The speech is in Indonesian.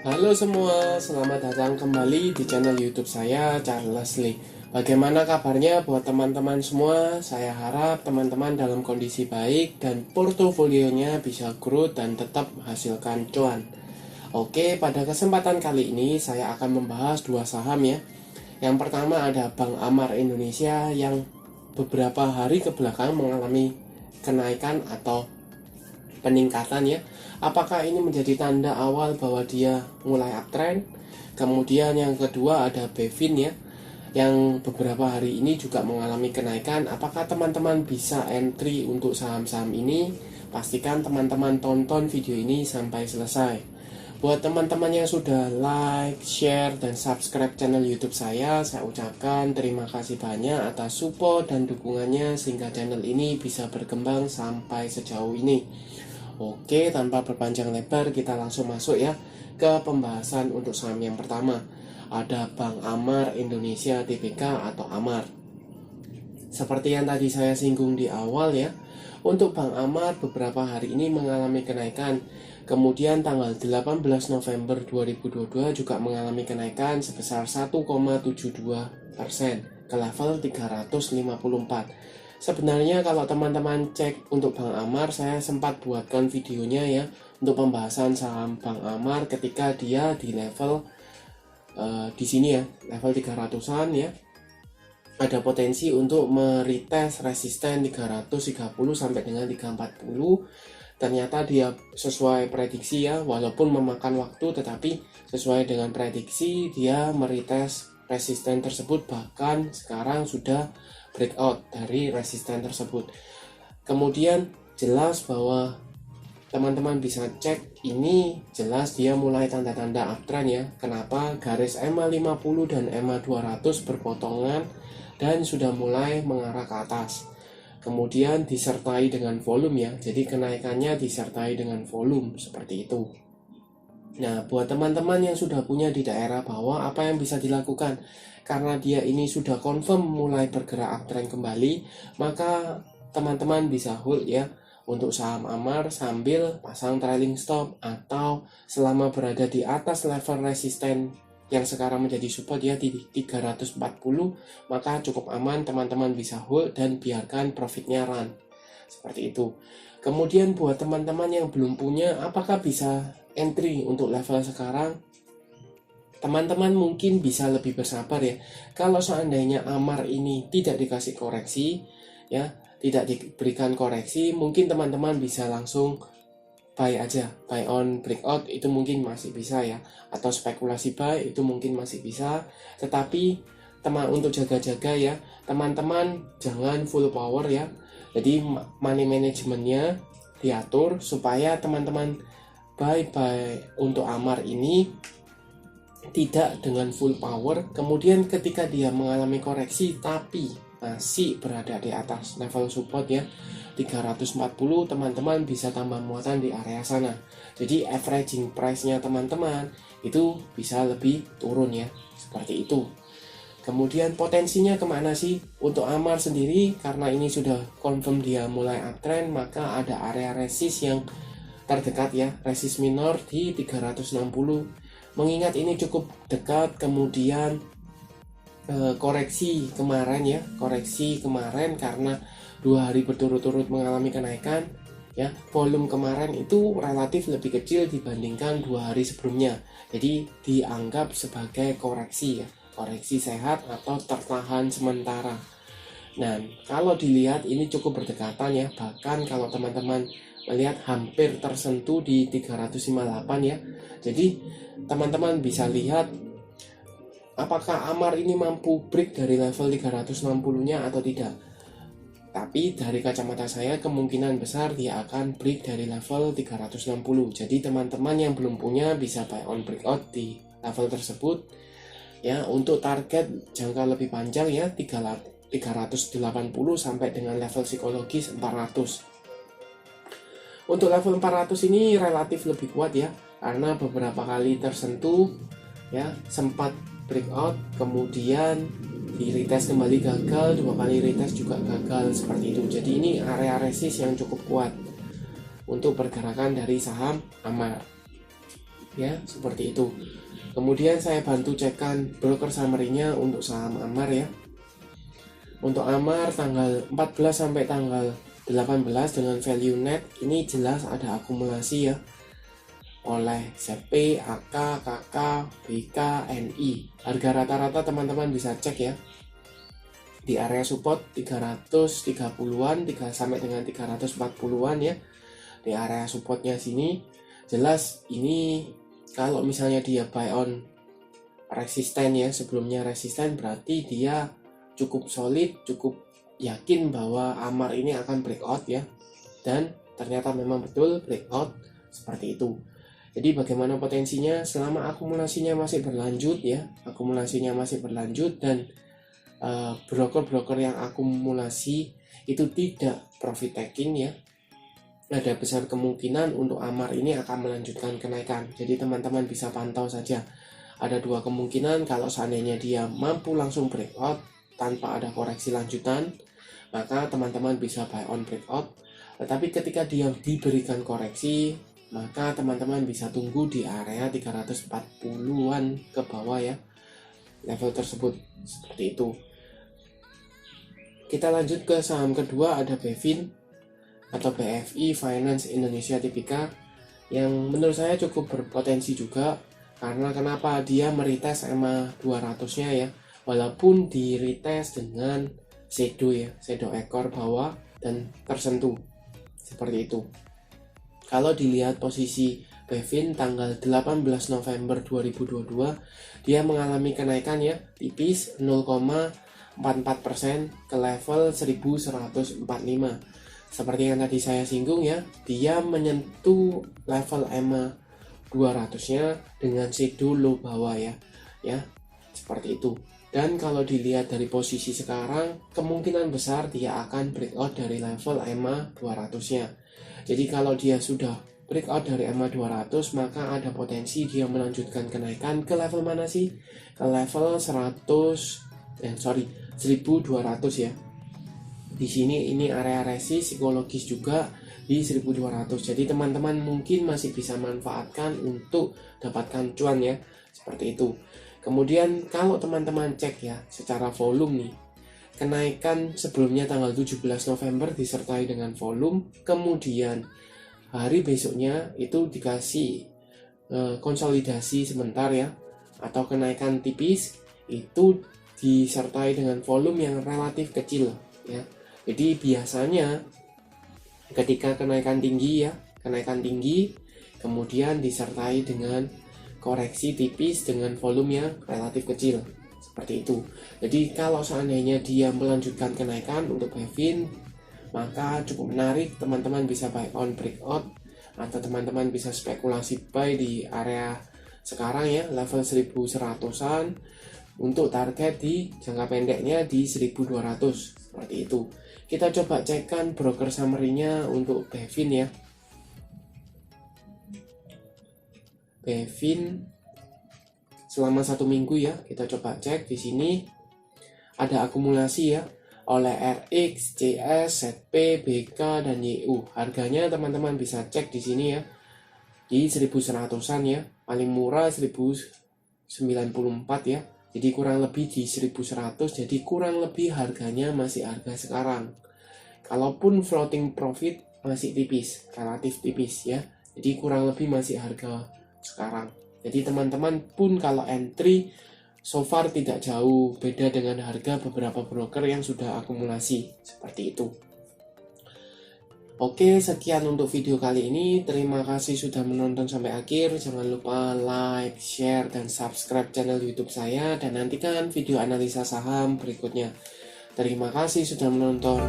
Halo semua, selamat datang kembali di channel YouTube saya, Charles Lee. Bagaimana kabarnya buat teman-teman semua? Saya harap teman-teman dalam kondisi baik dan portofolionya bisa growth dan tetap menghasilkan cuan. Oke, pada kesempatan kali ini saya akan membahas dua saham ya. Yang pertama ada Bank Amar Indonesia yang beberapa hari ke belakang mengalami kenaikan atau peningkatan ya. Apakah ini menjadi tanda awal bahwa dia mulai uptrend? Kemudian yang kedua ada Bevin ya, yang beberapa hari ini juga mengalami kenaikan. Apakah teman-teman bisa entry untuk saham-saham ini? Pastikan teman-teman tonton video ini sampai selesai. Buat teman-teman yang sudah like, share, dan subscribe channel YouTube saya ucapkan terima kasih banyak atas support dan dukungannya sehingga channel ini bisa berkembang sampai sejauh ini. Oke, tanpa berpanjang lebar kita langsung masuk ya ke pembahasan untuk saham yang pertama. Ada Bank Amar Indonesia Tbk atau Amar. Seperti yang tadi saya singgung di awal ya, untuk Bank Amar beberapa hari ini mengalami kenaikan. Kemudian tanggal 18 November 2022 juga mengalami kenaikan sebesar 1,72% ke level 354. Sebenarnya kalau teman-teman cek untuk Bank Amar, saya sempat buatkan videonya ya untuk pembahasan saham Bank Amar ketika dia di level di sini ya, level 300-an ya. Ada potensi untuk meretest resisten 330 sampai dengan 340. Ternyata dia sesuai prediksi ya, walaupun memakan waktu tetapi sesuai dengan prediksi dia meretest resisten tersebut, bahkan sekarang sudah breakout dari resisten tersebut. Kemudian jelas bahwa teman-teman bisa cek ini, jelas dia mulai tanda-tanda uptrend ya. Kenapa? Garis EMA 50 dan EMA 200 berpotongan dan sudah mulai mengarah ke atas. Kemudian disertai dengan volume ya, jadi kenaikannya disertai dengan volume seperti itu. Nah, buat teman-teman yang sudah punya di daerah bawah, apa yang bisa dilakukan? Karena dia ini sudah confirm mulai bergerak uptrend kembali, maka teman-teman bisa hold ya untuk saham Amar sambil pasang trailing stop, atau selama berada di atas level resisten yang sekarang menjadi support ya di 340, maka cukup aman, teman-teman bisa hold dan biarkan profitnya run seperti itu. Kemudian buat teman-teman yang belum punya, apakah bisa entry untuk level sekarang? Teman-teman mungkin bisa lebih bersabar ya. Kalau seandainya Amar ini tidak dikasih koreksi ya, tidak diberikan koreksi, mungkin teman-teman bisa langsung buy aja, buy on breakout itu mungkin masih bisa ya, atau spekulasi buy itu mungkin masih bisa. Tetapi untuk jaga-jaga ya, teman-teman jangan full power ya. Jadi money managementnya diatur supaya teman-teman buy untuk Amar ini tidak dengan full power. Kemudian ketika dia mengalami koreksi tapi masih berada di atas level support ya 340, teman-teman bisa tambah muatan di area sana. Jadi averaging price-nya teman-teman itu bisa lebih turun ya, seperti itu. Kemudian potensinya kemana sih untuk Amar sendiri? Karena ini sudah confirm dia mulai uptrend, maka ada area resist yang terdekat ya, resist minor di 360. Mengingat ini cukup dekat, kemudian koreksi kemarin karena 2 hari berturut-turut mengalami kenaikan ya, volume kemarin itu relatif lebih kecil dibandingkan 2 hari sebelumnya. Jadi dianggap sebagai koreksi ya, koreksi sehat atau tertahan sementara. Nah, kalau dilihat ini cukup berdekatan ya, bahkan kalau teman-teman melihat hampir tersentuh di 358 ya. Jadi teman-teman bisa lihat apakah Amar ini mampu break dari level 360-nya atau tidak. Tapi dari kacamata saya kemungkinan besar dia akan break dari level 360. Jadi teman-teman yang belum punya bisa buy on breakout di level tersebut ya. Untuk target jangka lebih panjang ya 380 sampai dengan level psikologis 400. Untuk level 400 ini relatif lebih kuat ya, karena beberapa kali tersentuh ya, sempat breakout, kemudian di retest kembali gagal, 2 kali retest juga gagal seperti itu. Jadi ini area resist yang cukup kuat untuk pergerakan dari saham Amar. ya, seperti itu. Kemudian saya bantu cekkan broker summary-nya untuk saham Amar ya. Untuk Amar tanggal 14 sampai tanggal 18 dengan value net ini jelas ada akumulasi ya oleh ZP, AK, KK, BK, NI. Harga rata-rata teman-teman bisa cek ya. Di area support 330-an sampai dengan 340-an ya. Di area supportnya sini jelas ini kalau misalnya dia buy on resisten ya, sebelumnya resisten berarti dia cukup solid, cukup yakin bahwa Amar ini akan breakout ya, dan ternyata memang betul breakout seperti itu. Jadi bagaimana potensinya selama akumulasinya masih berlanjut ya, akumulasinya masih berlanjut dan broker-broker yang akumulasi itu tidak profit taking ya, ada besar kemungkinan untuk Amar ini akan melanjutkan kenaikan. Jadi teman-teman bisa pantau saja. Ada dua kemungkinan, kalau seandainya dia mampu langsung breakout tanpa ada koreksi lanjutan, maka teman-teman bisa buy on breakout. Tetapi ketika dia diberikan koreksi, maka teman-teman bisa tunggu di area 340-an ke bawah ya, level tersebut, seperti itu. Kita lanjut ke saham kedua, ada BEFIN atau BFI Finance Indonesia Tbk, yang menurut saya cukup berpotensi juga. Karena kenapa? Dia meretest EMA 200-nya ya, walaupun di retest dengan shadow ya, shadow ekor bawah dan tersentuh seperti itu. Kalau dilihat posisi BEFIN tanggal 18 November 2022, dia mengalami kenaikan ya tipis 0,44% ke level 1145. Seperti yang tadi saya singgung ya, dia menyentuh level EMA 200-nya dengan shadow low bawah ya, seperti itu. Dan kalau dilihat dari posisi sekarang, kemungkinan besar dia akan breakout dari level EMA 200-nya. Jadi kalau dia sudah breakout dari EMA 200, maka ada potensi dia melanjutkan kenaikan ke level mana sih? Ke level 1200 ya. Di sini ini area resist psikologis juga di 1200. Jadi teman-teman mungkin masih bisa manfaatkan untuk dapatkan cuan ya, seperti itu. Kemudian kalau teman-teman cek ya secara volume nih, kenaikan sebelumnya tanggal 17 November disertai dengan volume, kemudian hari besoknya itu dikasih konsolidasi sebentar ya, atau kenaikan tipis, itu disertai dengan volume yang relatif kecil ya. Jadi biasanya ketika kenaikan tinggi kemudian disertai dengan koreksi tipis dengan volume yang relatif kecil, seperti itu. Jadi kalau seandainya dia melanjutkan kenaikan untuk BEFIN, maka cukup menarik, teman-teman bisa buy on breakout, atau teman-teman bisa spekulasi buy di area sekarang ya, level 1100-an, untuk target di jangka pendeknya di 1200, seperti itu. Kita coba cekkan broker summary-nya untuk BEFIN ya. BEFIN selama 1 minggu ya, kita coba cek. Di sini ada akumulasi ya oleh RX, CS, ZP, BK dan YU. Harganya teman-teman bisa cek di sini ya, di 1100-an ya. Paling murah 1094 ya. Jadi kurang lebih di 1100, jadi kurang lebih harganya masih harga sekarang. Kalaupun floating profit masih tipis, relatif tipis ya. Jadi kurang lebih masih harga sekarang. Jadi teman-teman pun kalau entry so far tidak jauh beda dengan harga beberapa broker yang sudah akumulasi, seperti itu. Oke, sekian untuk video kali ini. Terima kasih sudah menonton sampai akhir. Jangan lupa like, share, dan subscribe channel YouTube saya. Dan nantikan video analisa saham berikutnya. Terima kasih sudah menonton.